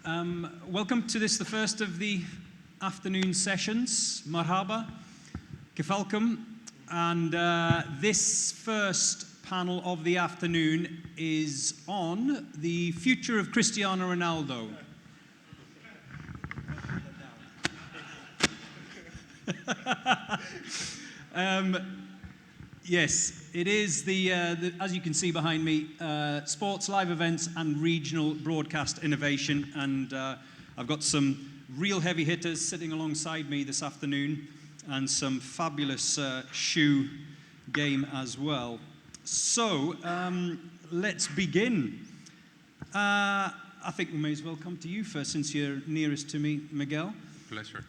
Welcome to this, the first of the afternoon sessions. Marhaba, kefalkum. And this first panel of the afternoon is on the future of Cristiano Ronaldo. Yes, it is the as you can see behind me, sports, live events and regional broadcast innovation. And I've got some real heavy hitters sitting alongside me this afternoon and some fabulous shoe game as well. So let's begin. I think we may as well come to you first since you're nearest to me, Miguel. Pleasure.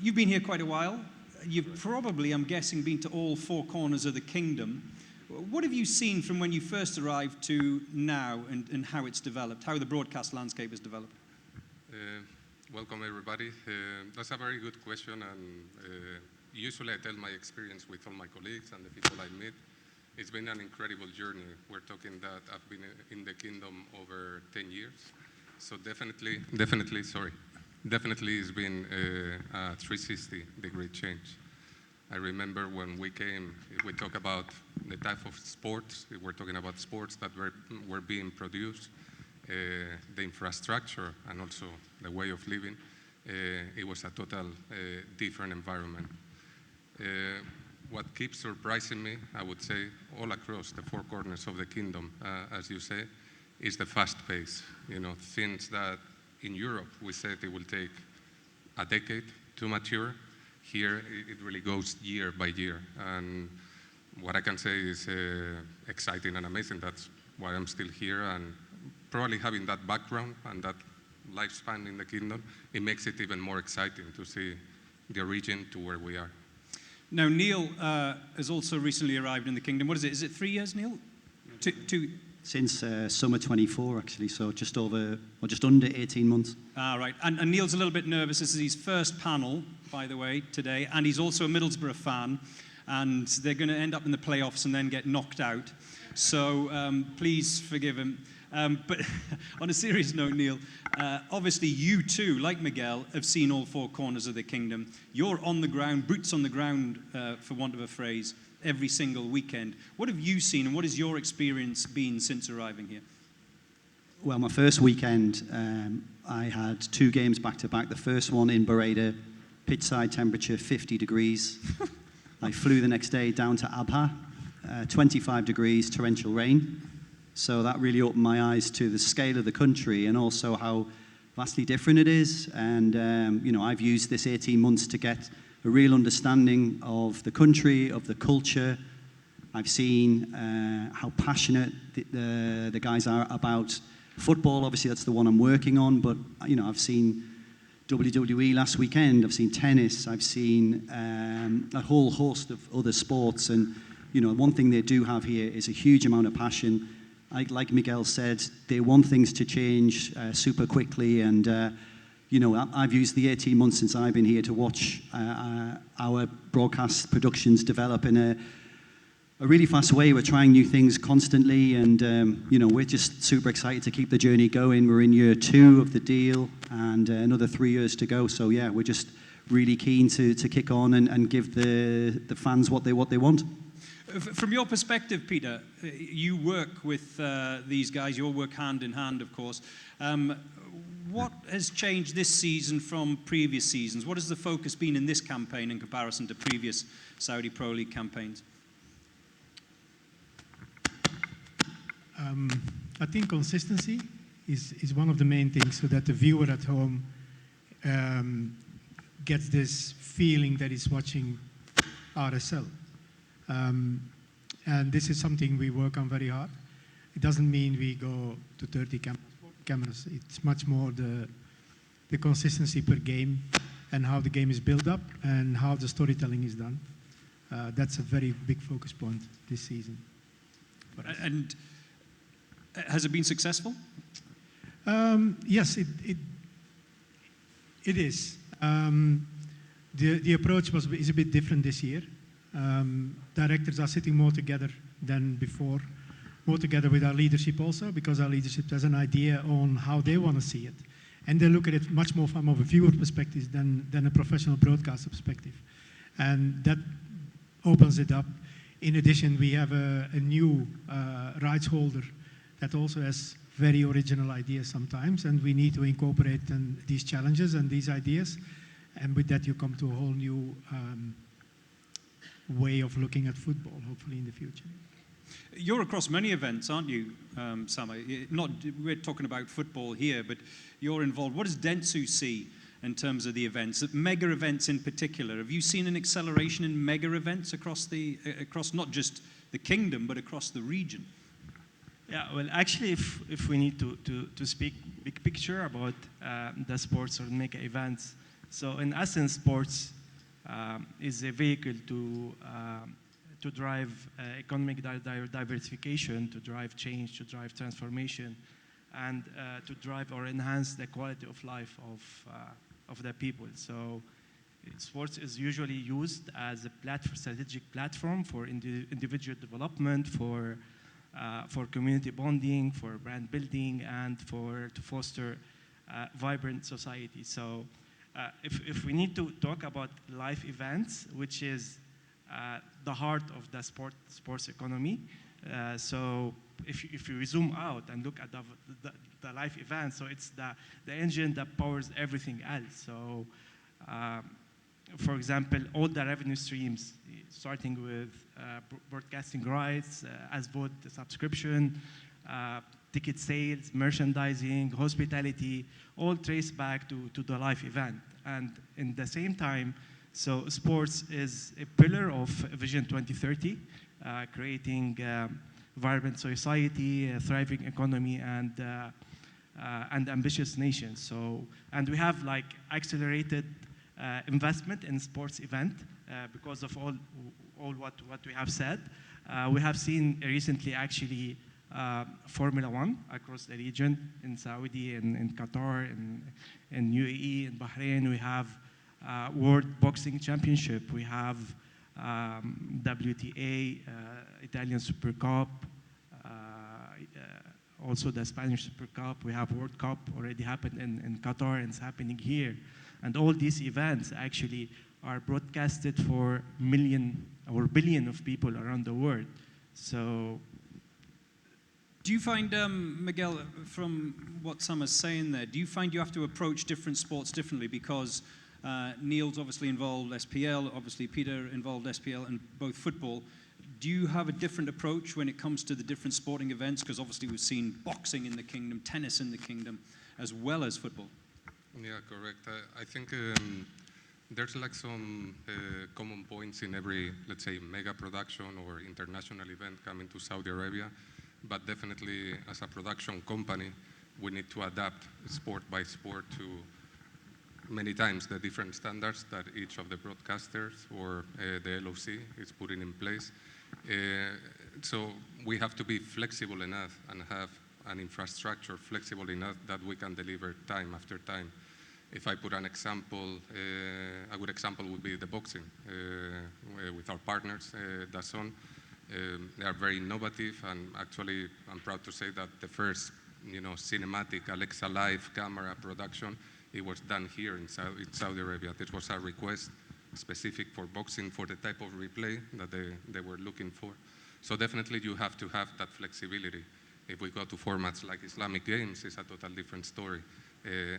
You've been here quite a while. You've probably, I'm guessing, been to all four corners of the kingdom. What have you seen from when you first arrived to now and how it's developed, how the broadcast landscape has developed? Welcome, everybody. That's a very good question, and usually I tell my experience with all my colleagues and the people I meet. It's been an incredible journey. We're talking that I've been in the kingdom over 10 years. So definitely it's been a 360-degree change. I remember when we came, we talk about the type of sports. We're talking about sports that were being produced, the infrastructure, and also the way of living. It was a total different environment. What keeps surprising me, I would say, all across the four corners of the kingdom, as you say, is the fast pace. You know, things that in Europe, we said it will take a decade to mature. Here, it really goes year by year. And what I can say is exciting and amazing. That's why I'm still here. And probably having that background and that lifespan in the kingdom, it makes it even more exciting to see the origin to where we are. Now, Neil has also recently arrived in the kingdom. What is it? Is it 3 years, Neil? Two. Since summer 24, actually, so just under 18 months. Right. And Neil's a little bit nervous. This is his first panel, by the way, today. And he's also a Middlesbrough fan. And they're going to end up in the playoffs and then get knocked out. So please forgive him. But on a serious note, Neil, obviously you too, like Miguel, have seen all four corners of the kingdom. You're on the ground, boots on the ground, for want of a phrase, every single weekend. What have you seen and what has your experience been since arriving here? Well, my first weekend, I had two games back-to-back. The first one in Buraydah, pitch-side temperature 50 degrees. I flew the next day down to Abha, 25 degrees, torrential rain. So that really opened my eyes to the scale of the country and also how vastly different it is. And, I've used this 18 months to get a real understanding of the country, of the culture. I've seen how passionate the guys are about football. Obviously, that's the one I'm working on. But, I've seen WWE last weekend. I've seen tennis. I've seen a whole host of other sports. And, one thing they do have here is a huge amount of passion. Like Miguel said, they want things to change super quickly. And, I've used the 18 months since I've been here to watch our broadcast productions develop in a really fast way. We're trying new things constantly, and we're just super excited to keep the journey going. We're in year 2 of the deal, and another 3 years to go. So yeah, we're just really keen to kick on and give the fans what they want. From your perspective, Peter, you work with these guys. You all work hand in hand, of course. What has changed this season from previous seasons? What has the focus been in this campaign in comparison to previous Saudi Pro League campaigns? I think consistency is one of the main things, so that the viewer at home gets this feeling that he's watching RSL. And this is something we work on very hard. It doesn't mean we go to 30 cameras. It's much more the consistency per game and how the game is built up and how the storytelling is done. That's a very big focus point this season. And has it been successful? Yes, it is. The approach is a bit different this year. Directors are sitting more together than before, more together with our leadership also, because our leadership has an idea on how they want to see it. And they look at it much more from a viewer perspective than a professional broadcaster perspective. And that opens it up. In addition, we have a new rights holder that also has very original ideas sometimes, and we need to incorporate these challenges and these ideas. And with that, you come to a whole new way of looking at football, hopefully in the future. You're across many events, aren't you, Sama? We're talking about football here, but you're involved. What does Dentsu see in terms of the events, mega events in particular? Have you seen an acceleration in mega events across not just the kingdom, but across the region? Yeah, well, actually, if we need to speak big picture about the sports or mega events, so in essence, sports is a vehicle to drive economic diversification, to drive change, to drive transformation, and to drive or enhance the quality of life of the people. So sports is usually used as a strategic platform for individual development, for community bonding, for brand building, and to foster vibrant society. So if we need to talk about live events, which is the heart of the sports economy, so if you zoom out and look at the live events, so it's the engine that powers everything else. So for example, all the revenue streams, starting with broadcasting rights, SVOD subscription, ticket sales, merchandising, hospitality, all trace back to the live event. And in the same time, so sports is a pillar of Vision 2030, creating vibrant society, a thriving economy, and ambitious nations. So, and we have like accelerated investment in sports event because of all what we have said. We have seen recently actually Formula One across the region in Saudi, in Qatar, in UAE, in Bahrain. We have World Boxing Championship. We have WTA, Italian Super Cup, also the Spanish Super Cup. We have World Cup already happened in Qatar, and it's happening here. And all these events actually are broadcasted for million or billion of people around the world. So, do you find, Miguel, from what Sama's saying there, do you find you have to approach different sports differently? Because Neil's obviously involved SPL, obviously Peter involved SPL, and both football. Do you have a different approach when it comes to the different sporting events? Because obviously we've seen boxing in the kingdom, tennis in the kingdom, as well as football. Yeah, correct. I think there's like some common points in every, let's say, mega production or international event coming to Saudi Arabia. But definitely, as a production company, we need to adapt sport by sport to many times the different standards that each of the broadcasters or the LOC is putting in place. So we have to be flexible enough and have an infrastructure flexible enough that we can deliver time after time. If I put an example, a good example would be the boxing with our partners, DAZN. They are very innovative, and actually I'm proud to say that the first cinematic Alexa Live camera production, it was done here in Saudi Arabia. This was a request specific for boxing, for the type of replay that they were looking for. So definitely you have to have that flexibility. If we go to formats like Islamic Games, it's a total different story.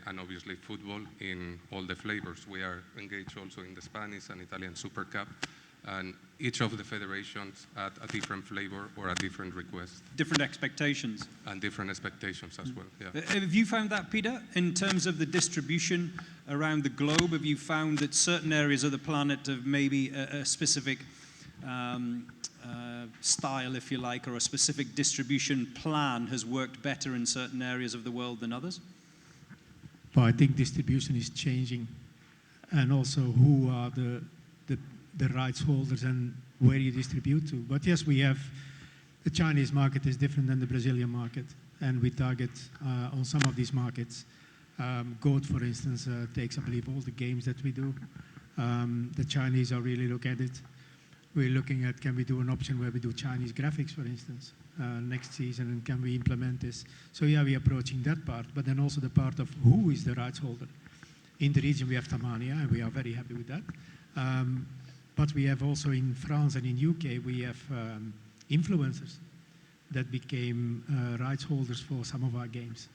And obviously football in all the flavors. We are engaged also in the Spanish and Italian Super Cup. And each of the federations add a different flavor or a different request. Different expectations. And different expectations as well, yeah. Have you found that, Peter, in terms of the distribution around the globe? Have you found that certain areas of the planet have maybe a specific style, if you like, or a specific distribution plan has worked better in certain areas of the world than others? Well, I think distribution is changing, and also who are the rights holders and where you distribute to. But yes, we have the Chinese market is different than the Brazilian market, and we target on some of these markets. GOAT, for instance, takes, I believe, all the games that we do. The Chinese are really look at it. We're looking at, can we do an option where we do Chinese graphics, for instance, next season, and can we implement this? So yeah, we're approaching that part, but then also the part of who is the rights holder. In the region, we have Tamania, and we are very happy with that. But we have also in France and in UK, we have influencers that became rights holders for some of our games.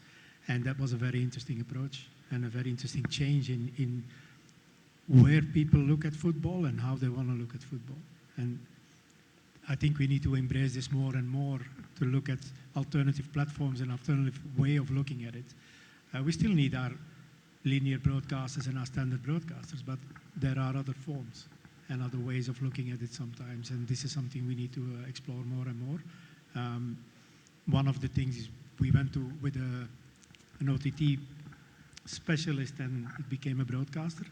And that was a very interesting approach and a very interesting change in where people look at football and how they want to look at football. And I think we need to embrace this more and more to look at alternative platforms and alternative way of looking at it. We still need our linear broadcasters and our standard broadcasters, but there are other forms and other ways of looking at it sometimes, and this is something we need to explore more and more. One of the things is we went to with an OTT specialist, and it became a broadcaster.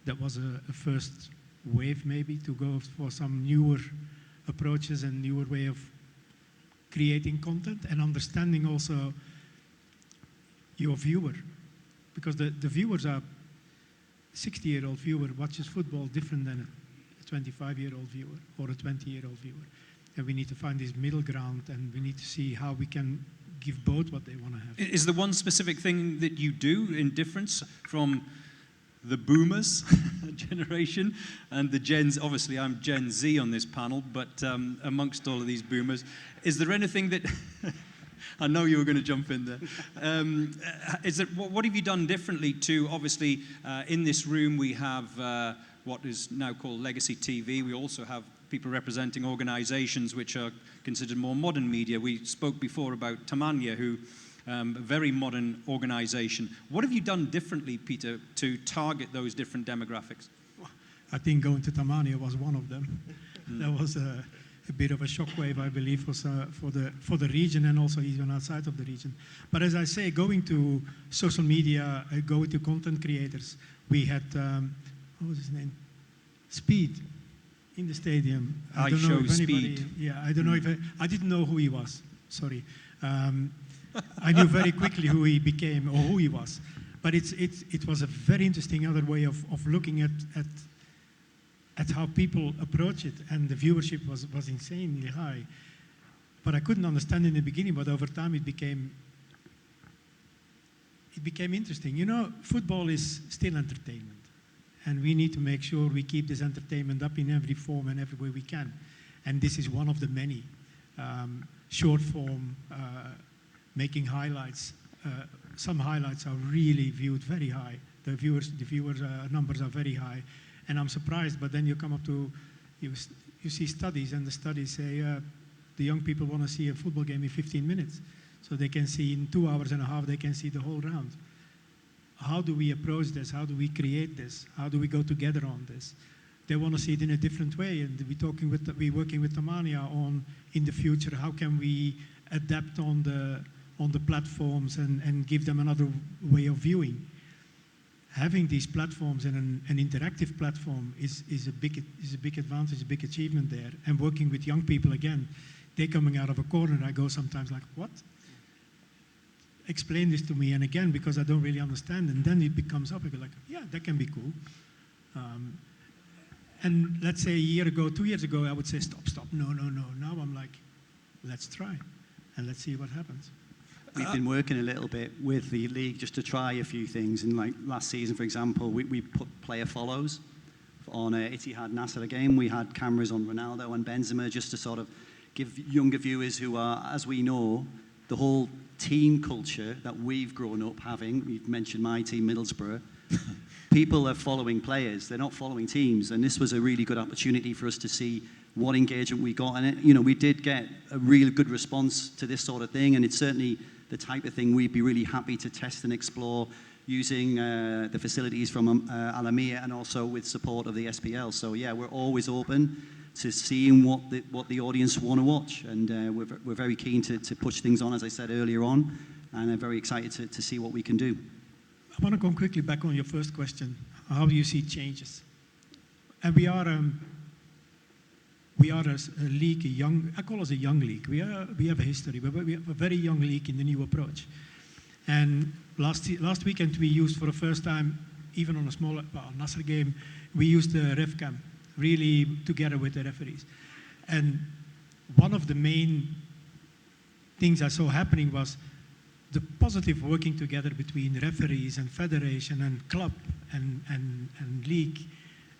That was a first wave maybe to go for some newer approaches and newer way of creating content and understanding also your viewer, because the viewers are 60-year-old viewer watches football different than a 25-year-old viewer or a 20-year-old viewer, and we need to find this middle ground, and we need to see how we can give both what they want to have. Is there one specific thing that you do in difference from the boomers generation and the Gens? Obviously, I'm Gen Z on this panel, but amongst all of these boomers, is there anything that I know you were going to jump in there. What have you done differently to, obviously, in this room we have what is now called Legacy TV. We also have people representing organizations which are considered more modern media. We spoke before about Tamania, who a very modern organization. What have you done differently, Peter, to target those different demographics? I think going to Tamania was one of them. That was a bit of a shockwave, I believe, for the region and also even outside of the region. But as I say, going to social media, going to content creators, we had, what was his name? Speed in the stadium. I don't know if anybody, Speed. Yeah, I don't know if I didn't know who he was. Sorry. I knew very quickly who he became or who he was. But it was a very interesting other way of looking at how people approach it, and the viewership was insanely high. But I couldn't understand in the beginning, but over time it became interesting. You know, football is still entertainment, and we need to make sure we keep this entertainment up in every form and every way we can. And this is one of the many. Short form, making highlights. Some highlights are really viewed very high. The viewers numbers are very high. And I'm surprised, but then you come up to, you see studies, and the studies say the young people want to see a football game in 15 minutes. So they can see in 2 hours and a half, they can see the whole round. How do we approach this? How do we create this? How do we go together on this? They want to see it in a different way, and we're working with Tamania on, in the future, how can we adapt on the platforms and give them another way of viewing. Having these platforms and an interactive platform is a big advantage, a big achievement there. And working with young people again, they're coming out of a corner. I go sometimes like, what? Explain this to me. And again, because I don't really understand, and then it becomes up. I go like, yeah, that can be cool. And let's say a year ago, 2 years ago, I would say, stop, no. Now I'm like, let's try, and let's see what happens. We've been working a little bit with the league just to try a few things. And like last season, for example, we put player follows on Etihad Nasser game. We had cameras on Ronaldo and Benzema just to sort of give younger viewers who are, as we know, the whole team culture that we've grown up having. You've mentioned my team, Middlesbrough. People are following players. They're not following teams. And this was a really good opportunity for us to see what engagement we got. And we did get a really good response to this sort of thing. And it's certainly the type of thing we'd be really happy to test and explore using the facilities from Alamia and also with support of the SPL. So yeah, we're always open to seeing what the audience want to watch, and we're very keen to push things on, as I said earlier on, and I'm very excited to see what we can do. I want to come quickly back on your first question. How do you see changes? And we are a league, I call us a young league. We have a history, but we have a very young league in the new approach. And last weekend we used for the first time, even on a smaller Nasser game, we used the RevCam, really together with the referees. And one of the main things I saw happening was the positive working together between referees and federation and club and league.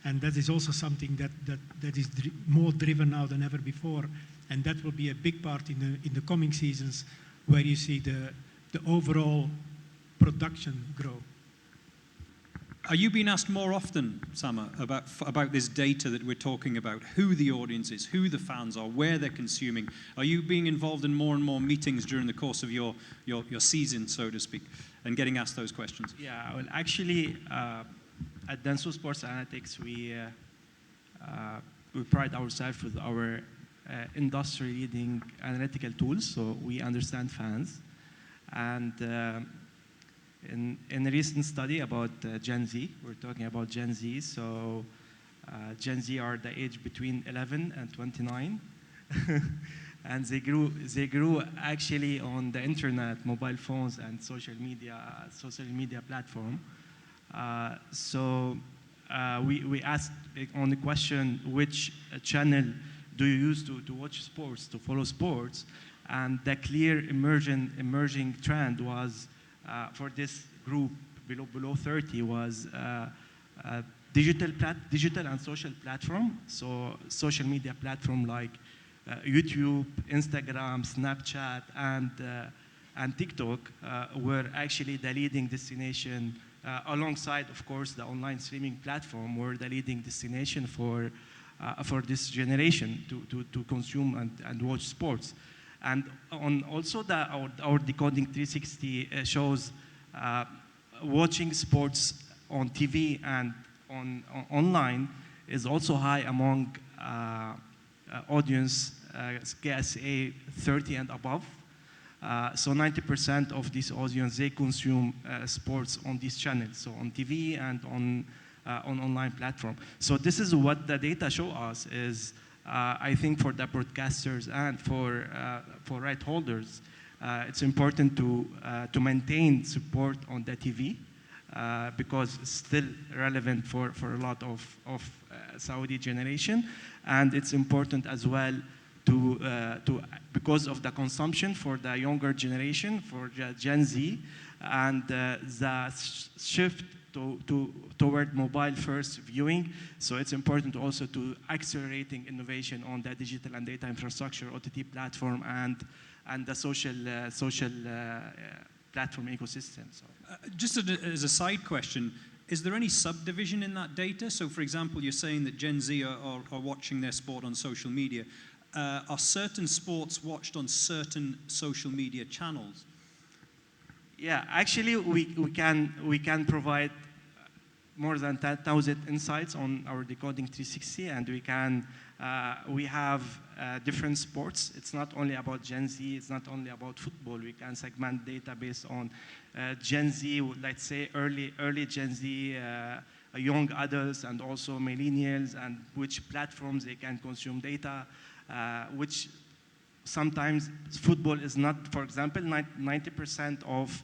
And that is also something that is more driven now than ever before. And that will be a big part in the coming seasons, where you see the overall production grow. Are you being asked more often, Sama, about this data that we're talking about, who the audience is, who the fans are, where they're consuming? Are you being involved in more and more meetings during the course of your season, so to speak, and getting asked those questions? Yeah, well, actually, at Dentsu Sports Analytics, we pride ourselves with our industry-leading analytical tools, so we understand fans. And in a recent study about Gen Z, we're talking about Gen Z, so Gen Z are the age between 11 and 29. And they grew actually on the internet, mobile phones, and social media platform. So we asked on the question, which channel do you use to watch sports, to follow sports? And the clear emerging trend was for this group below 30 was digital and social platform. So social media platform like YouTube, Instagram, Snapchat, and TikTok were actually the leading destination, alongside, of course, the online streaming platform, were the leading destination for this generation to consume and watch sports. And also our Decoding 360 shows watching sports on TV and online is also high among audience KSA 30 and above. So 90% of this audience, they consume sports on these channels, so on TV and on online platform. So this is what the data show us is, I think for the broadcasters and for right holders, it's important to maintain support on the TV because it's still relevant for a lot of Saudi generation, and it's important as well to because of the consumption for the younger generation, for Gen Z, and the shift toward mobile-first viewing. So it's important also to accelerating innovation on the digital and data infrastructure, OTT platform, and the social platform ecosystem. So. Just as a side question, is there any subdivision in that data? So, for example, you're saying that Gen Z are watching their sport on social media. Are certain sports watched on certain social media channels? Yeah, actually, we can provide more than 10,000 insights on our Decoding 360, and we have different sports. It's not only about Gen Z. It's not only about football. We can segment data based on Gen Z, let's say early Gen Z, young adults, and also millennials, and which platforms they can consume data. Which sometimes football is not, for example, 90% of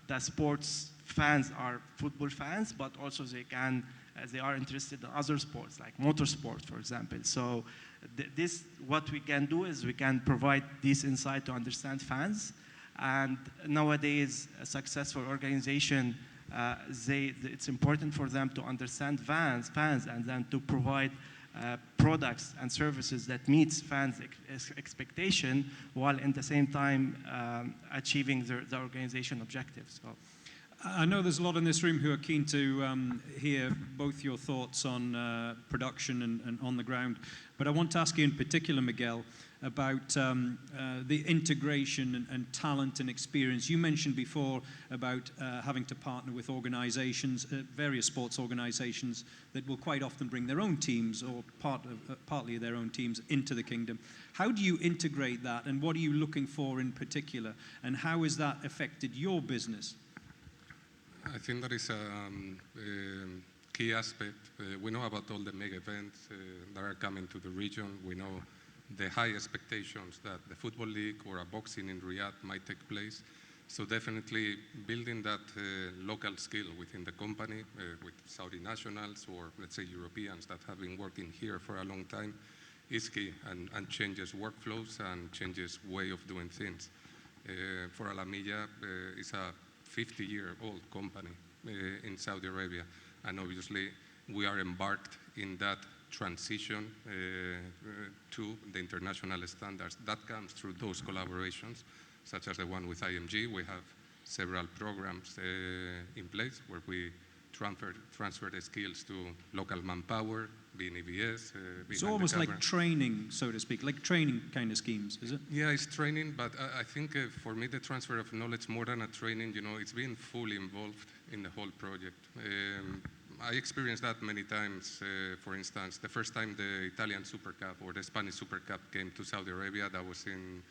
the sports fans are football fans, but also they are interested in other sports, like motorsport, for example. So what we can do is we can provide this insight to understand fans. And nowadays, a successful organization, it's important for them to understand fans and then to provide products and services that meets fans' expectation, while at the same time achieving the organization objectives. So. I know there's a lot in this room who are keen to hear both your thoughts on production and on the ground, but I want to ask you in particular, Miguel, about the integration and talent and experience. You mentioned before about having to partner with organizations, various sports organizations that will quite often bring their own teams or partly their own teams into the kingdom. How do you integrate that, and what are you looking for in particular, and how has that affected your business? I think that is a key aspect. We know about all the mega events that are coming to the region. We know the high expectations that the Football League or a boxing in Riyadh might take place. So definitely building that local skill within the company with Saudi nationals or let's say Europeans that have been working here for a long time is key and changes workflows and changes way of doing things. For Alamiya, it's a 50-year-old company in Saudi Arabia, and obviously we are embarked in that transition to the international standards. That comes through those collaborations, such as the one with IMG. We have several programs in place where we transfer the skills to local manpower, being EBS. It's almost like training, so to speak, like training kind of schemes, is it? Yeah, it's training, but I think for me the transfer of knowledge more than a training, it's being fully involved in the whole project. I experienced that many times. For instance, the first time the Italian Super Cup or the Spanish Super Cup came to Saudi Arabia, that was in,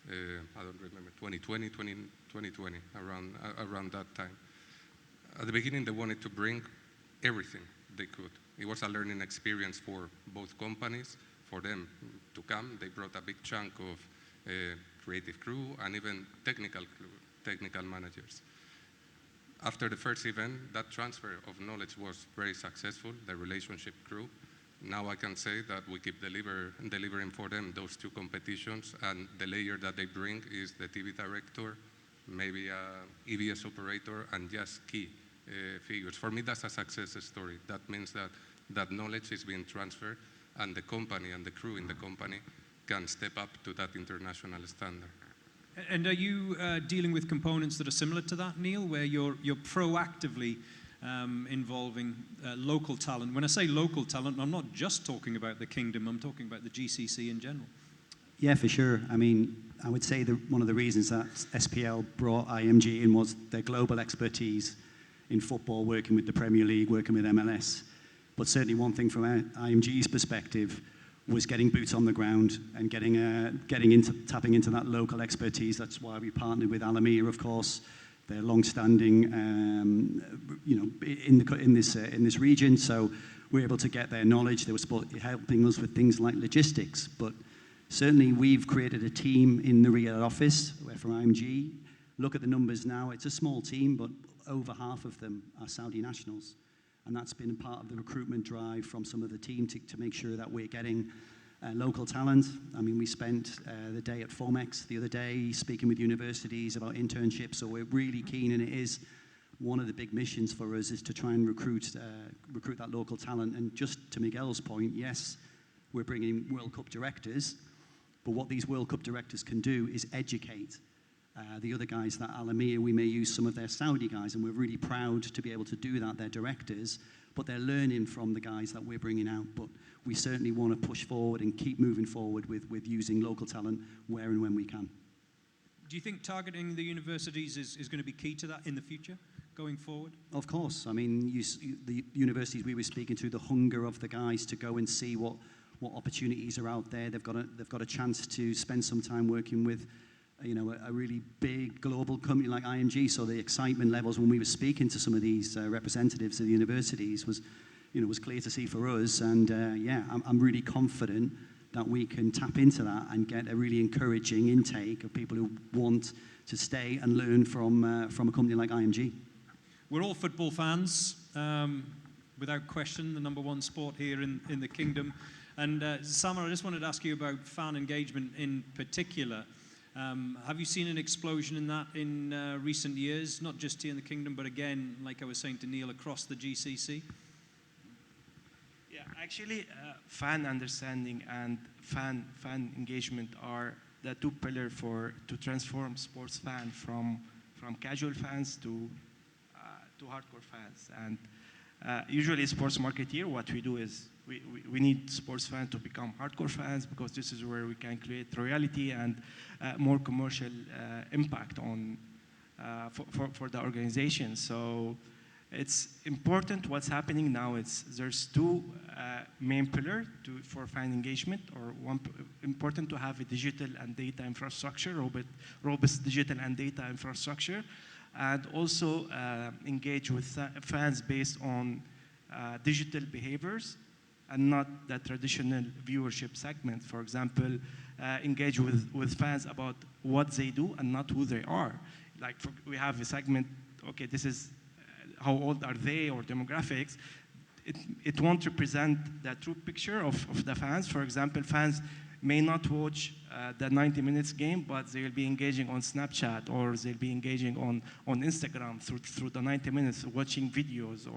I don't remember, 2020, around that time. At the beginning, they wanted to bring everything they could. It was a learning experience for both companies. For them to come, they brought a big chunk of creative crew and even technical managers. After the first event, that transfer of knowledge was very successful, the relationship grew. Now I can say that we keep delivering for them those two competitions, and the layer that they bring is the TV director, maybe a EBS operator, and just key figures. For me, that's a success story. That means that knowledge is being transferred, and the company and the crew in the company can step up to that international standard. And are you dealing with components that are similar to that, Neil, where you're proactively involving local talent? When I say local talent, I'm not just talking about the Kingdom, I'm talking about the GCC in general. Yeah, for sure. I mean, I would say that one of the reasons that SPL brought IMG in was their global expertise in football, working with the Premier League, working with MLS. But certainly one thing from IMG's perspective was getting boots on the ground and tapping into that local expertise. That's why we partnered with Alamiya, of course. They're long-standing, in this region. So we're able to get their knowledge. They were helping us with things like logistics. But certainly we've created a team in the Riyadh office from IMG. Look at the numbers now. It's a small team, but over half of them are Saudi nationals. And that's been part of the recruitment drive from some of the team to make sure that we're getting local talent. I mean, we spent the day at Fomex the other day speaking with universities about internships, so we're really keen, and it is one of the big missions for us is to try and recruit that local talent. And just to Miguel's point, yes, we're bringing World Cup directors, but what these World Cup directors can do is educate the other guys. That Alamiya, we may use some of their Saudi guys, and we're really proud to be able to do that. They're directors, but they're learning from the guys that we're bringing out. But we certainly want to push forward and keep moving forward with using local talent where and when we can. Do you think targeting the universities is going to be key to that in the future, going forward? Of course. I mean, the universities we were speaking to, the hunger of the guys to go and see what opportunities are out there. They've got a chance to spend some time working with a really big global company like IMG. So the excitement levels when we were speaking to some of these representatives of the universities was clear to see for us. And I'm really confident that we can tap into that and get a really encouraging intake of people who want to stay and learn from a company like IMG. We're all football fans, without question, the number one sport here in the Kingdom. And Samer, I just wanted to ask you about fan engagement in particular. Have you seen an explosion in that in recent years, not just here in the Kingdom, but again, like I was saying to Neil, across the GCC? Yeah, actually, fan understanding and fan engagement are the two pillars to transform sports fan from casual fans to hardcore fans. And usually, sports marketeer, what we do is we need sports fans to become hardcore fans, because this is where we can create royalty and more commercial impact on for the organization. So it's important what's happening now. There's two main pillars for fan engagement, or one important to have a digital and data infrastructure, robust digital and data infrastructure, and also engage with fans based on digital behaviors and not the traditional viewership segment. For example, engage with fans about what they do and not who they are. we have a segment, okay, this is how old are they or demographics. It won't represent the true picture of the fans. For example, fans may not watch the 90 minutes game, but they'll be engaging on Snapchat, or they'll be engaging on Instagram through the 90 minutes, watching videos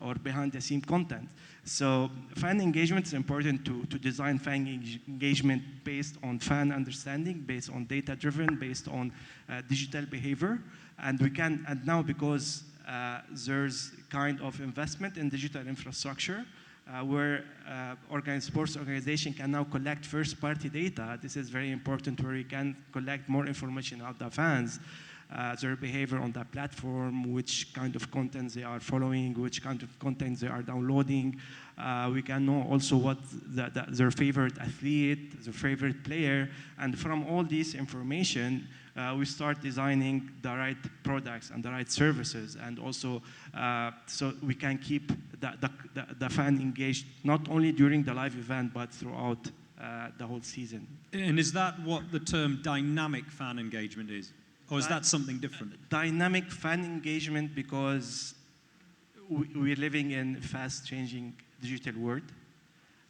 or behind the scene content. So fan engagement is important to design fan engagement based on fan understanding, based on data driven, based on digital behavior. And now because there's kind of investment in digital infrastructure, where sports organization can now collect first-party data. This is very important, where you can collect more information about the fans, their behavior on the platform, which kind of content they are following, which kind of content they are downloading. We can know also what their favorite athlete, their favorite player, and from all this information, we start designing the right products and the right services, and also so we can keep the fan engaged, not only during the live event, but throughout the whole season. And is that what the term dynamic fan engagement is? Or is that something different? Dynamic fan engagement, because we're living in a fast-changing digital world,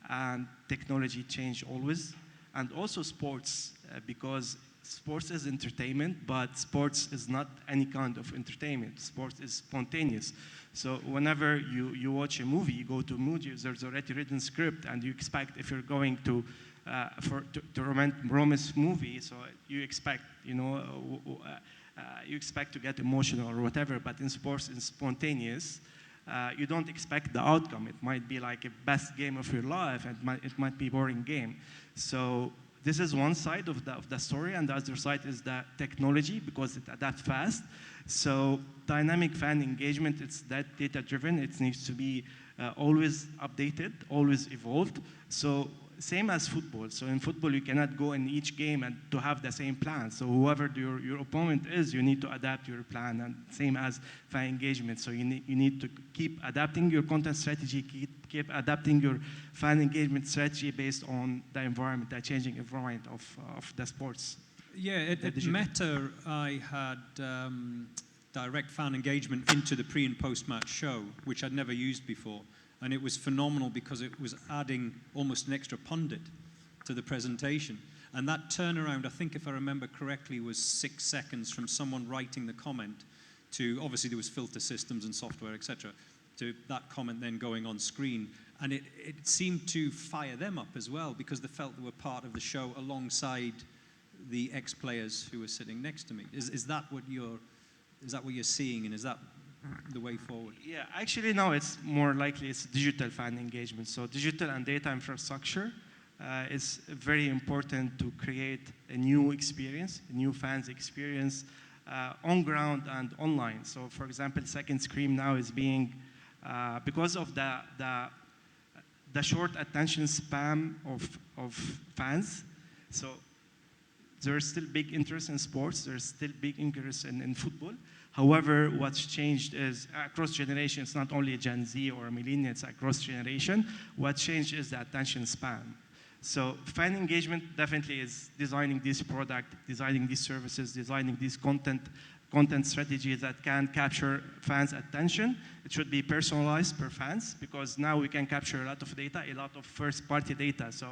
and technology change always, and also sports, because sports is entertainment, but sports is not any kind of entertainment. Sports is spontaneous. So whenever you watch a movie, you go to a movie, there's already written script, and you expect, if you're going to romance movie, so you expect, you expect to get emotional or whatever, but in sports, it's spontaneous. You don't expect the outcome. It might be like a best game of your life, and it might be a boring game. So this is one side of the story, and the other side is the technology, because it adapts fast. So dynamic fan engagement, it's that data-driven. It needs to be always updated, always evolved. So same as football. So in football, you cannot go in each game and to have the same plan. So whoever your opponent is, you need to adapt your plan. And same as fan engagement. So you need to keep adapting your content strategy, keep adapting your fan engagement strategy based on the environment, the changing environment of the sports. Yeah, at Meta, I had direct fan engagement into the pre and post-match show, which I'd never used before. And it was phenomenal because it was adding almost an extra pundit to the presentation. And that turnaround, I think if I remember correctly, was 6 seconds from someone writing the comment to, obviously there was filter systems and software, etc., to that comment then going on screen. And it seemed to fire them up as well, because they felt they were part of the show alongside the ex-players who were sitting next to me. Is that what you're seeing, and is that the way forward? Yeah, actually, no, it's more likely it's digital fan engagement. So digital and data infrastructure is very important to create a new experience, a new fans experience on ground and online. So for example, Second Screen now is being, because of the short attention span of fans, so there's still big interest in sports, there's still big interest in football. However, what's changed is across generations, not only Gen Z or millennials, across generation, what changed is the attention span. So fan engagement definitely is designing this product, designing these services, designing these content strategies that can capture fans' attention. It should be personalized per fans, because now we can capture a lot of data, a lot of first-party data. So.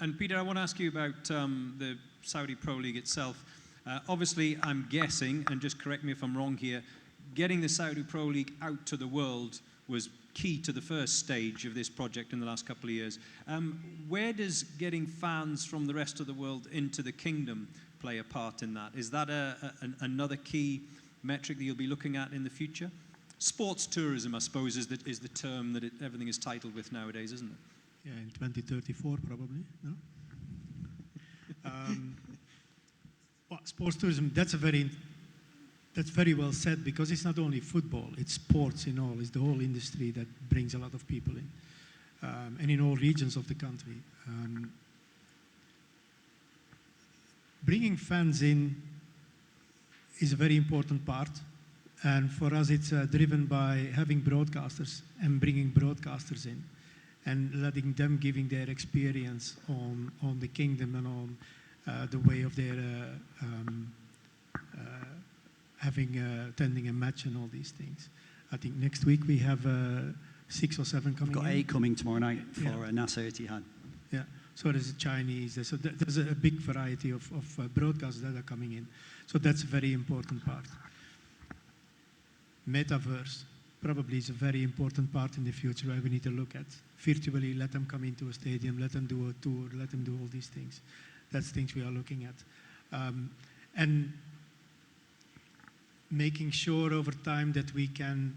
And Peter, I want to ask you about the Saudi Pro League itself. Obviously, I'm guessing, and just correct me if I'm wrong here, getting the Saudi Pro League out to the world was key to the first stage of this project in the last couple of years. Where does getting fans from the rest of the world into the kingdom play a part in that? Is that another key metric that you'll be looking at in the future? Sports tourism, I suppose, is the term that everything is titled with nowadays, isn't it? Yeah, in 2034 probably, no? Well, sports tourism, that's very well said, because it's not only football, it's sports in all, it's the whole industry that brings a lot of people in, and in all regions of the country. Bringing fans in is a very important part, and for us it's driven by having broadcasters and bringing broadcasters in and letting them giving their experience on the kingdom and the way of their attending a match and all these things. I think next week we have 6 or 7 coming We've got in. 8 coming tomorrow night for Yeah. Nasser Etihad. Yeah, so there's a Chinese, there's a big variety of broadcasts that are coming in. So that's a very important part. Metaverse probably is a very important part in the future where we need to look at. Virtually, let them come into a stadium, let them do a tour, let them do all these things. That's things we are looking at. And making sure over time that we can,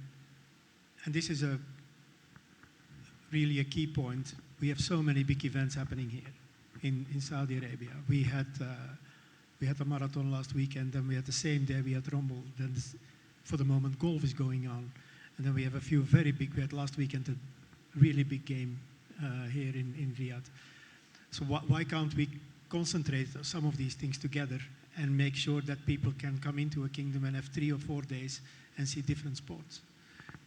and this is really a key point, we have so many big events happening here in Saudi Arabia. We had a marathon last weekend, then we had the same day we had Rumble. Then for the moment, golf is going on. And then we have a few very big, we had last weekend a really big game here in Riyadh. So why can't we concentrate some of these things together and make sure that people can come into a kingdom and have 3 or 4 days and see different sports?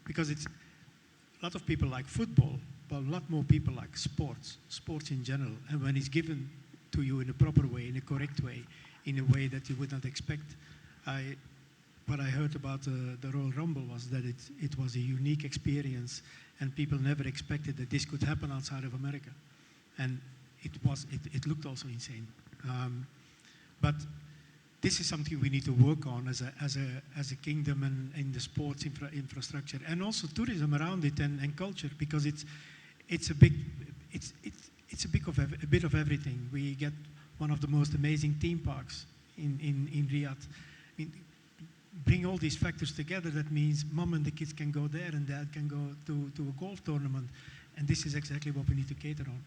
Because it's a lot of people like football, but a lot more people like sports in general. And when it's given to you in a proper way, in a correct way, in a way that you would not expect, what I heard about the Royal Rumble was that it was a unique experience, and people never expected that this could happen outside of America. And it looked also insane. But this is something we need to work on as a kingdom and in the sports infrastructure, and also tourism around it and culture, because it's a bit of everything. We get one of the most amazing theme parks in Riyadh. Bring all these factors together. That means mom and the kids can go there, and dad can go to a golf tournament, and this is exactly what we need to cater on.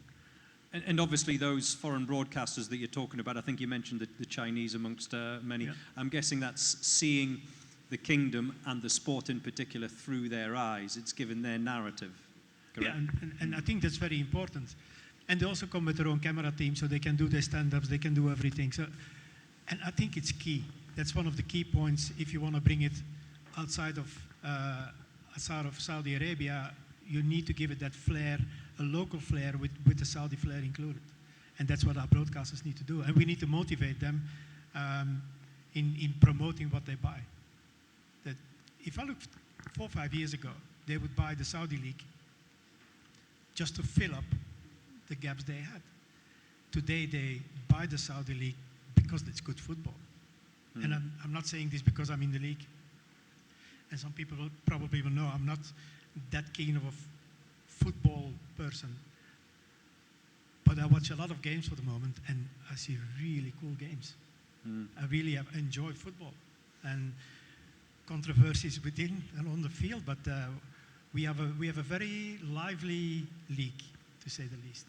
And obviously those foreign broadcasters that you're talking about, I think you mentioned the Chinese amongst many. Yeah. I'm guessing that's seeing the kingdom and the sport in particular through their eyes. It's given their narrative. Correct? Yeah, and I think that's very important. And they also come with their own camera team, so they can do their stand-ups, they can do everything. So, and I think it's key. That's one of the key points. If you want to bring it outside of Saudi Arabia, you need to give it that flair, a local flair with the Saudi flair included. And that's what our broadcasters need to do. And we need to motivate them in promoting what they buy. That if I look 4 or 5 years ago, they would buy the Saudi League just to fill up the gaps they had. Today they buy the Saudi League because it's good football. And I'm not saying this because I'm in the league. And some people probably will know I'm not that keen of a football person. But I watch a lot of games for the moment, and I see really cool games. I really enjoy football. And controversies within and on the field, but we have a very lively league, to say the least.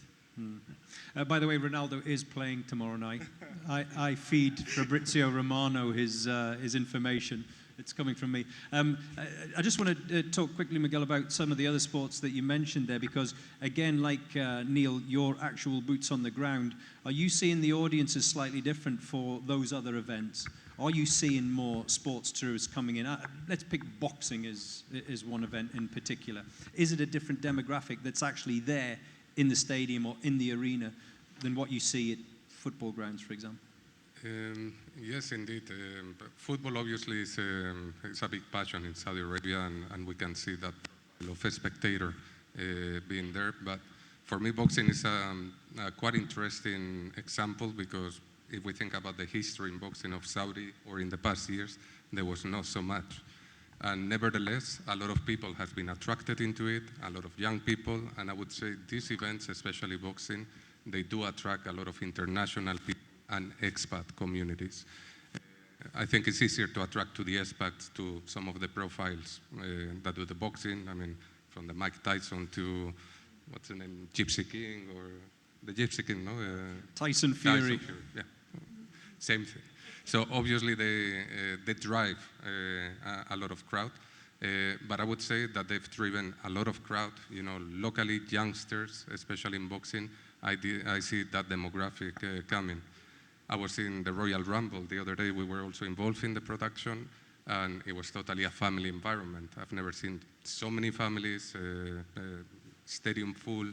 By the way, Ronaldo is playing tomorrow night. I feed Fabrizio Romano his information. It's coming from me. I just want to talk quickly, Miguel, about some of the other sports that you mentioned there, because, again, like Neil, your actual boots on the ground, are you seeing the audiences slightly different for those other events? Are you seeing more sports tourists coming in? Let's pick boxing as one event in particular. Is it a different demographic that's actually there in the stadium or in the arena than what you see at football grounds, for example? Yes, indeed. Football obviously is a big passion in Saudi Arabia, and we can see that of a spectator being there. But for me, boxing is a quite interesting example, because if we think about the history in boxing of Saudi, or in the past years, there was not so much. And nevertheless, a lot of people have been attracted into it, a lot of young people, and I would say these events, especially boxing, they do attract a lot of international people and expat communities. I think it's easier to attract to the expats, to some of the profiles that do the boxing. I mean, from the Mike Tyson to, what's the name, Gypsy King, or the Gypsy King, no? Tyson Fury. Yeah, same thing. So obviously they drive a lot of crowd, but I would say that they've driven a lot of crowd, locally, youngsters, especially in boxing. I see that demographic coming. I was in the Royal Rumble the other day. We were also involved in the production, and it was totally a family environment. I've never seen so many families, stadium full,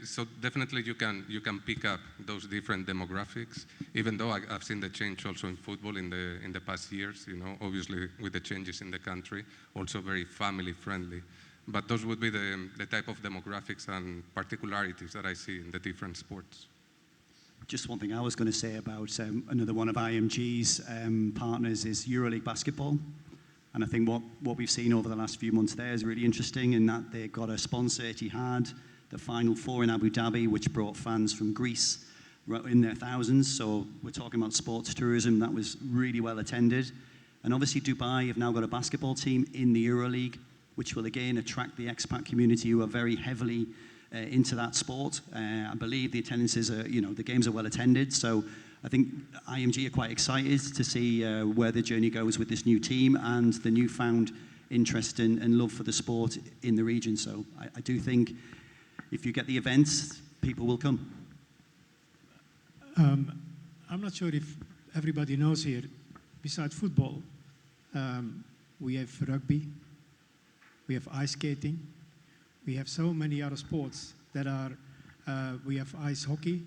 So definitely you can pick up those different demographics, even though I've seen the change also in football in the past years, you know, obviously with the changes in the country, also very family friendly. But those would be the type of demographics and particularities that I see in the different sports. Just one thing I was going to say about another one of IMG's partners is EuroLeague Basketball. And I think what we've seen over the last few months there is really interesting in that they've got a sponsor, Etihad, the Final Four in Abu Dhabi, which brought fans from Greece in their thousands. So we're talking about sports tourism that was really well attended. And obviously Dubai have now got a basketball team in the EuroLeague, which will again attract the expat community who are very heavily into that sport. I believe the attendances are, you know, the games are well attended. So I think IMG are quite excited to see where the journey goes with this new team and the newfound interest and love for the sport in the region. So I do think if you get the events, people will come. I'm not sure if everybody knows here, besides football, we have rugby, we have ice skating, we have so many other sports that are, we have ice hockey.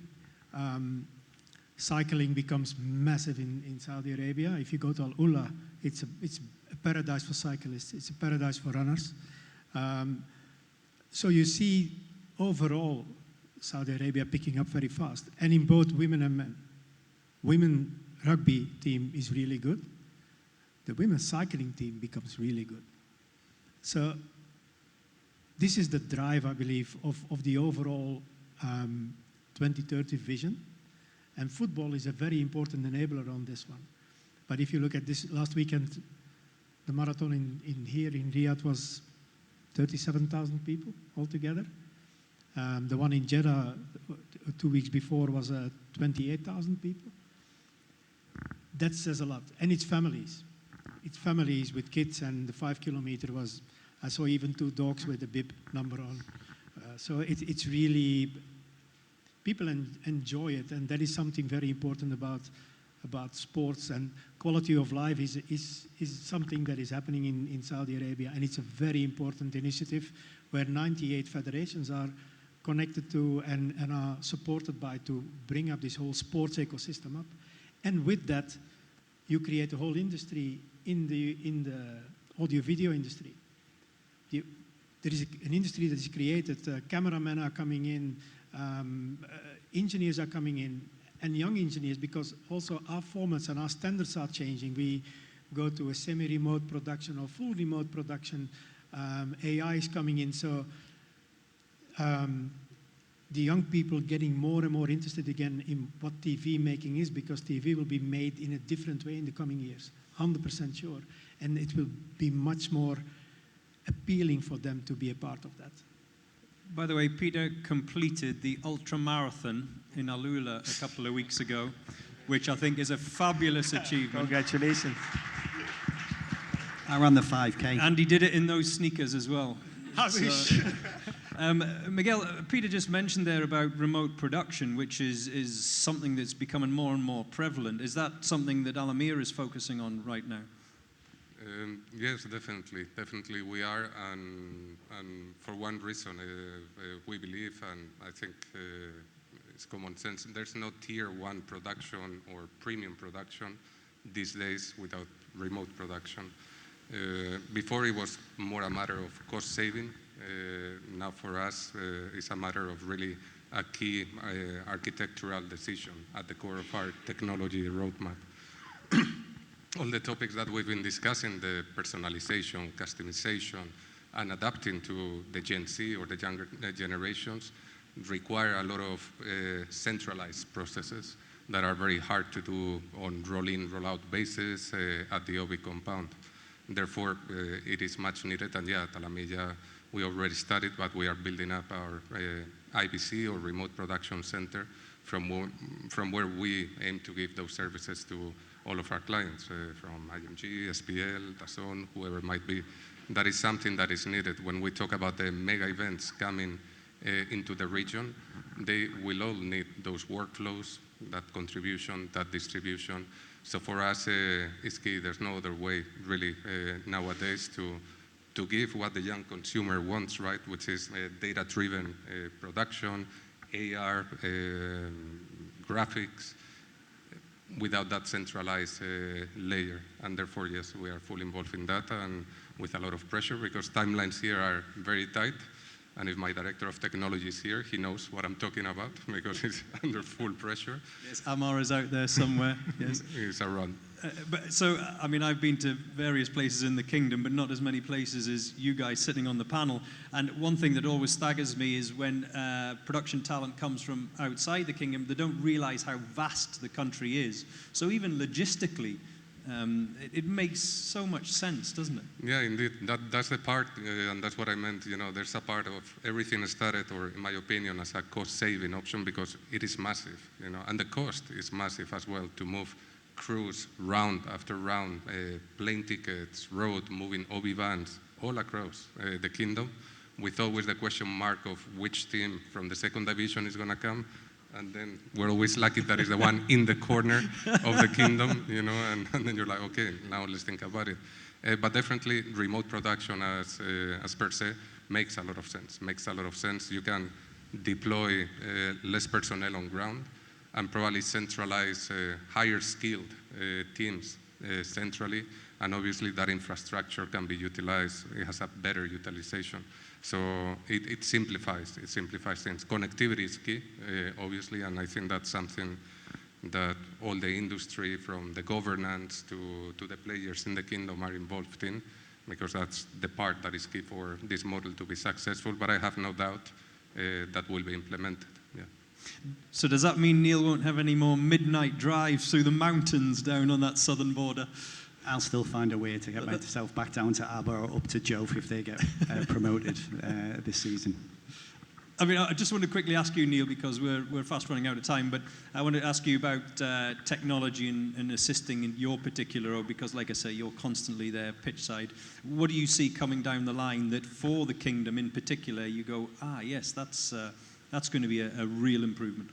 Cycling becomes massive in Saudi Arabia. If you go to Al Ula, it's a paradise for cyclists, it's a paradise for runners. So you see overall Saudi Arabia picking up very fast, and in both women and men. Women rugby team is really good. The women's cycling team becomes really good. So this is the drive, I believe, of the overall 2030 vision. And football is a very important enabler on this one. But if you look at this last weekend, the marathon in here in Riyadh was 37,000 people altogether. The one in Jeddah 2 weeks before was 28,000 people. That says a lot. And it's families. It's families with kids, and the 5 kilometer was, I saw even 2 dogs with a bib number on. So it's really, people enjoy it, and that is something very important about sports, and quality of life is something that is happening in Saudi Arabia, and it's a very important initiative where 98 federations are connected to and are supported by to bring up this whole sports ecosystem up. And with that, you create a whole industry in the audio-video industry. There is an industry that is created, cameramen are coming in, engineers are coming in, and young engineers, because also our formats and our standards are changing. We go to a semi-remote production or full remote production. AI is coming in, so the young people getting more and more interested again in what TV making is, because TV will be made in a different way in the coming years, 100% sure. And it will be much more appealing for them to be a part of that. By the way, Peter completed the ultra marathon in Al Ula a couple of weeks ago, which I think is a fabulous achievement. Congratulations. I ran the 5K. And he did it in those sneakers as well. I wish. Miguel, Peter just mentioned there about remote production, which is something that's becoming more and more prevalent. Is that something that Alamir is focusing on right now? Yes, definitely. Definitely we are, and for one reason, we believe, and I think it's common sense, there's no tier 1 production or premium production these days without remote production. Before it was more a matter of cost saving. Now for us, it's a matter of really a key architectural decision at the core of our technology roadmap. All the topics that we've been discussing, the personalization, customization, and adapting to the Gen Z or the younger generations, require a lot of centralized processes that are very hard to do on roll-in, roll-out basis at the OBI compound. Therefore, it is much needed, and yeah, at Alamilla, we already started, but we are building up our IBC or remote production center from where we aim to give those services to all of our clients, from IMG, SPL, DAZN, whoever it might be. That is something that is needed. When we talk about the mega events coming into the region, they will all need those workflows, that contribution, that distribution. So for us, it's key. There's no other way, really, nowadays to to give what the young consumer wants, right, which is data-driven production, AR, graphics, without that centralized layer. And therefore, yes, we are fully involved in that and with a lot of pressure because timelines here are very tight. And if my director of technology is here, he knows what I'm talking about because he's under full pressure. Yes, Amar is out there somewhere. Yes. He's around. I mean, I've been to various places in the kingdom, but not as many places as you guys sitting on the panel. And one thing that always staggers me is when production talent comes from outside the kingdom, they don't realize how vast the country is. So even logistically, it makes so much sense, doesn't it? Yeah, indeed. That's the part, and that's what I meant. You know, there's a part of everything started, or in my opinion, as a cost-saving option because it is massive. You know, and the cost is massive as well to move crews round after round, plane tickets, road, moving OB vans all across the kingdom, with always the question mark of which team from the second division is going to come. And then we're always lucky that is the one in the corner of the kingdom, you know, and then you're like, okay, now let's think about it. But definitely remote production as per se makes a lot of sense, You can deploy less personnel on ground and probably centralize higher skilled teams centrally. And obviously that infrastructure can be utilized, it has a better utilization. So it simplifies things. Connectivity is key, obviously, and I think that's something that all the industry, from the governance to the players in the kingdom, are involved in, because that's the part that is key for this model to be successful. But I have no doubt that will be implemented. Yeah. So does that mean Neil won't have any more midnight drives through the mountains down on that southern border? I'll still find a way to get myself back down to ABBA or up to Jove if they get promoted this season. I mean, I just want to quickly ask you, Neil, because we're fast running out of time, but I want to ask you about technology and assisting in your particular role, because like I say, you're constantly there pitch side. What do you see coming down the line that for the kingdom in particular, you go, yes, that's going to be a real improvement?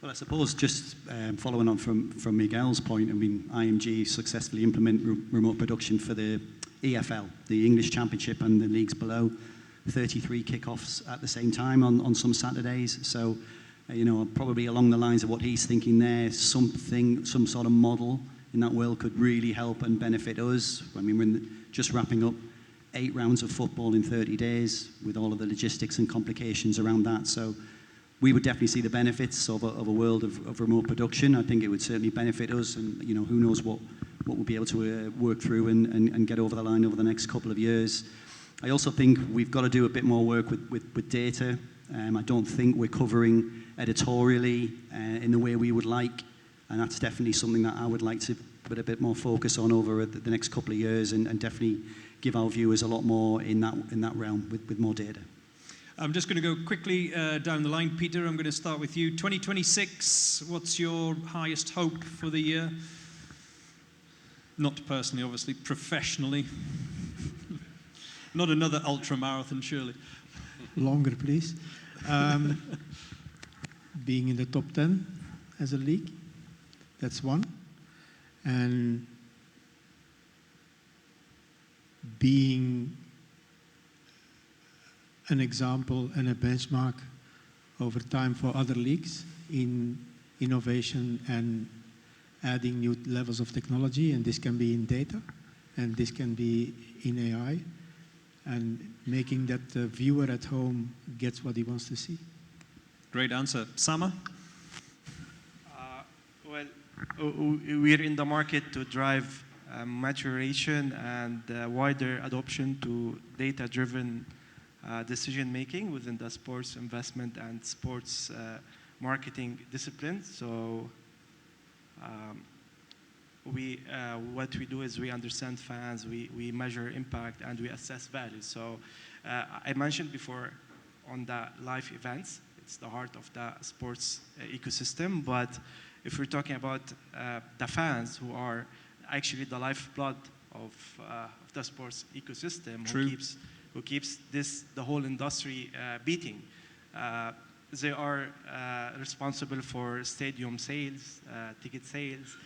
Well, I suppose just following on from Miguel's point, I mean, IMG successfully implement remote production for the EFL, the English Championship, and the leagues below. 33 kickoffs at the same time on some Saturdays. So, probably along the lines of what he's thinking there, some sort of model in that world could really help and benefit us. I mean, we're just wrapping up 8 rounds of football in 30 days with all of the logistics and complications around that. So we would definitely see the benefits of a world of remote production. I think it would certainly benefit us, and who knows what we'll be able to work through and get over the line over the next couple of years. I also think we've got to do a bit more work with data. I don't think we're covering editorially in the way we would like, and that's definitely something that I would like to put a bit more focus on over the next couple of years, and definitely give our viewers a lot more in that realm with more data. I'm just going to go quickly down the line. Peter, I'm going to start with you. 2026, what's your highest hope for the year? Not personally, obviously, professionally. Not another ultra marathon, surely. Longer, please. Being in the top 10 as a league, that's one. And being an example and a benchmark over time for other leagues in innovation and adding new levels of technology, and this can be in data, and this can be in AI, and making that the viewer at home gets what he wants to see. Great answer. Sama? We're in the market to drive maturation and wider adoption to data-driven decision-making within the sports investment and sports marketing discipline. So what we do is we understand fans, we measure impact, and we assess value. So I mentioned before on the live events, it's the heart of the sports ecosystem. But if we're talking about the fans, who are actually the lifeblood of the sports ecosystem, who keeps the whole industry beating. They are responsible for stadium sales, ticket sales,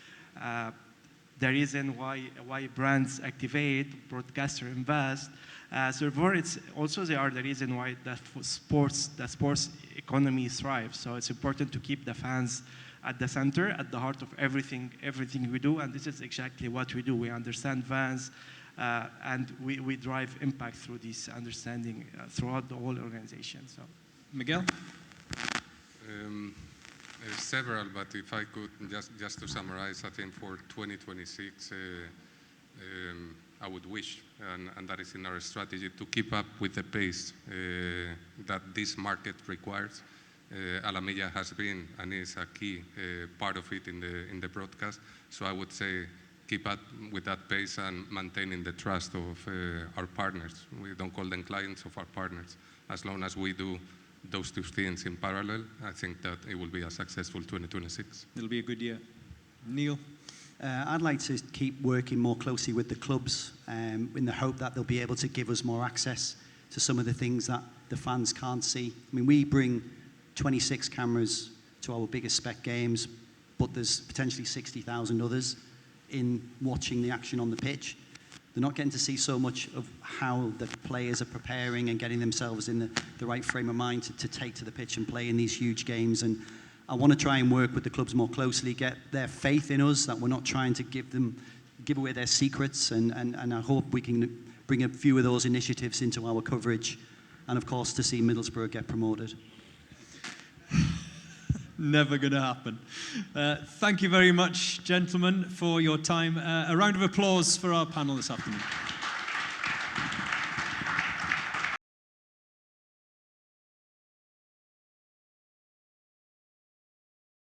the reason why brands activate, broadcaster invest. So therefore, it's also they are the reason why the sports economy thrives. So it's important to keep the fans at the center, at the heart of everything we do, and this is exactly what we do. We understand fans, and we drive impact through this understanding throughout the whole organization. So, Miguel? Several, but if I could just to summarize, I think for 2026, I would wish, and that is in our strategy, to keep up with the pace that this market requires. Alamilla has been and is a key part of it in the broadcast. So I would say keep up with that pace and maintaining the trust of our partners. We don't call them clients, of our partners. As long as we do those two things in parallel, I think that it will be a successful 2026. It'll be a good year. Neil? I'd like to keep working more closely with the clubs in the hope that they'll be able to give us more access to some of the things that the fans can't see. I mean, we bring 26 cameras to our biggest spec games, but there's potentially 60,000 others in watching the action on the pitch. They're not getting to see so much of how the players are preparing and getting themselves in the right frame of mind to take to the pitch and play in these huge games. And I want to try and work with the clubs more closely, get their faith in us, that we're not trying to give away their secrets. And I hope we can bring a few of those initiatives into our coverage. And of course, to see Middlesbrough get promoted. Never going to happen. Thank you very much, gentlemen, for your time. A round of applause for our panel this afternoon.